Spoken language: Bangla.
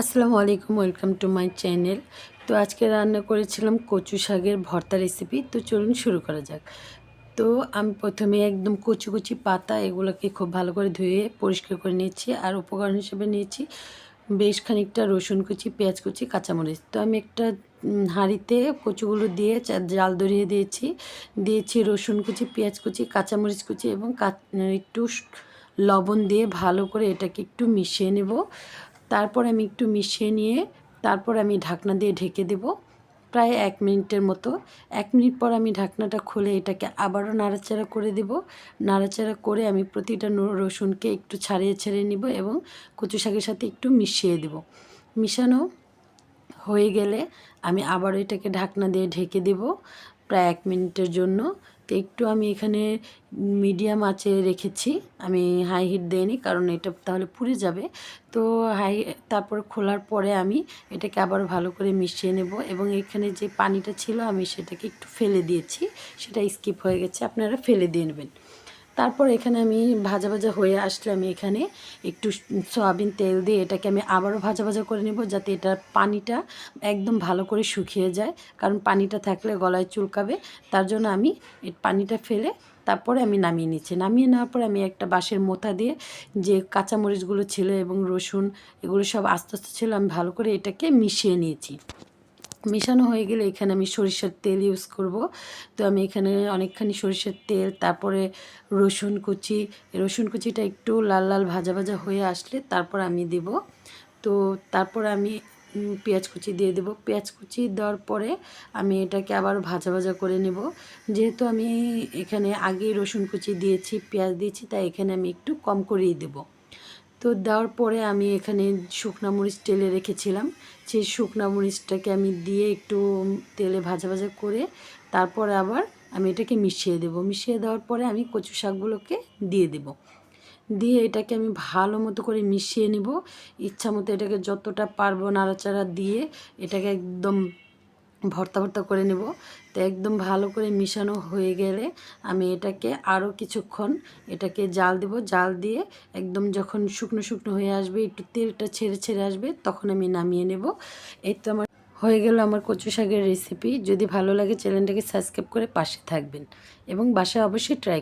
আসসালামু আলাইকুম, ওয়েলকাম টু মাই চ্যানেল। তো আজকে রান্না করেছিলাম কচু শাকের ভর্তা রেসিপি। তো চলুন শুরু করা যাক। তো আমি প্রথমে একদম কচি কচি পাতা এগুলোকে খুব ভালো করে ধুয়ে পরিষ্কার করে নিয়েছি। আর উপকরণ হিসেবে নিয়েছি বেশ খানিকটা রসুন কুচি, পেঁয়াজ কুচি, কাঁচামরিচ। তো আমি একটা হাঁড়িতে কচুগুলো দিয়ে জাল ধরিয়ে দিয়েছি রসুন কুচি, পেঁয়াজ কুচি, কাঁচামরিচ কুচি এবং একটু লবণ দিয়ে ভালো করে এটাকে একটু মিশিয়ে নেব। তারপর আমি একটু মিশিয়ে নিয়ে তারপর আমি ঢাকনা দিয়ে ঢেকে দেব প্রায় 1 মিনিটের মতো। 1 মিনিট পর আমি ঢাকনাটা খুলে এটাকে আবারও নাড়াচাড়া করে দেব। নাড়াচাড়া করে আমি প্রতিটা রসুনকে একটু ছাড়িয়ে নিব এবং কচু শাকের সাথে একটু মিশিয়ে দেব। মিশানো হয়ে গেলে আমি আবারও এটাকে ঢাকনা দিয়ে ঢেকে দেব প্রায় 1 মিনিটের জন্য। তো একটু আমি এখানে মিডিয়াম আঁচে রেখেছি, আমি হাই হিট দেইনি কারণ এটা তাহলে পুড়ে যাবে। তো তারপর খোলার পরে আমি এটাকে আবার ভালো করে মিশিয়ে নেব এবং এখানে যে পানিটা ছিল আমি সেটাকে একটু ফেলে দিয়েছি, সেটা স্কিপ হয়ে গেছে, আপনারা ফেলে দিয়ে নেবেন। তারপর এখানে আমি ভাজা ভাজা হয়ে আসলে আমি এখানে একটু সয়াবিন তেল দিয়ে এটাকে আমি আবারও ভাজা ভাজা করে নেব, যাতে এটার পানিটা একদম ভালো করে শুকিয়ে যায়, কারণ পানিটা থাকলে গলায় চুলকাবে। তার জন্য আমি এই পানিটা ফেলে তারপরে আমি নামিয়ে নিচ্ছি। নামিয়ে নেওয়ার পরে আমি একটা বাঁশের মোথা দিয়ে যে কাঁচামরিচগুলো ছিল এবং রসুন এগুলো সব আস্তে আস্তে ছিল, আমি ভালো করে এটাকে মিশিয়ে নিয়েছি। মেশানো হয়ে গেলে এখানে আমি সরিষার তেল ইউজ করব। তো আমি এখানে অনেকখানি সরিষার তেল, তারপরে রসুন কুচিটা একটু লাল লাল ভাজা ভাজা হয়ে আসলে তারপর আমি দেব। তো তারপর আমি পেঁয়াজ কুচি দিয়ে দেব। পেঁয়াজ কুচি দেওয়ার পরে আমি এটাকে আবার ভাজা ভাজা করে নেব। যেহেতু আমি এখানে আগে রসুন কুচি দিয়েছি, পেঁয়াজ দিয়েছি, তাই এখানে আমি একটু কম করেই দেব। তো দেওয়ার পরে আমি এখানে শুকনো মরিচ টেলে রেখেছিলাম, সেই শুকনো মরিচটাকে আমি দিয়ে একটু তেলে ভাজা ভাজা করে তারপরে আবার আমি এটাকে মিশিয়ে দেব। মিশিয়ে দেওয়ার পরে আমি কচু শাকগুলোকে দিয়ে দেব। দিয়ে এটাকে আমি ভালো মতো করে মিশিয়ে নেব। ইচ্ছা মতো এটাকে যতটা পারবো নাড়াচাড়া দিয়ে এটাকে একদম ভর্তা ভর্তা করে নেব। তো একদম ভালো করে মিশানো হয়ে গেলে আমি এটাকে আরও কিছুক্ষণ এটাকে জাল দেব। জাল দিয়ে একদম যখন শুকনো শুকনো হয়ে আসবে, একটু তেলটা ছেড়ে ছেড়ে আসবে, তখন আমি নামিয়ে নেব। এই তো আমার হয়ে গেল আমার কচু শাকের রেসিপি। যদি ভালো লাগে চ্যানেলটাকে সাবস্ক্রাইব করে পাশে থাকবেন এবং বাসায় অবশ্যই ট্রাই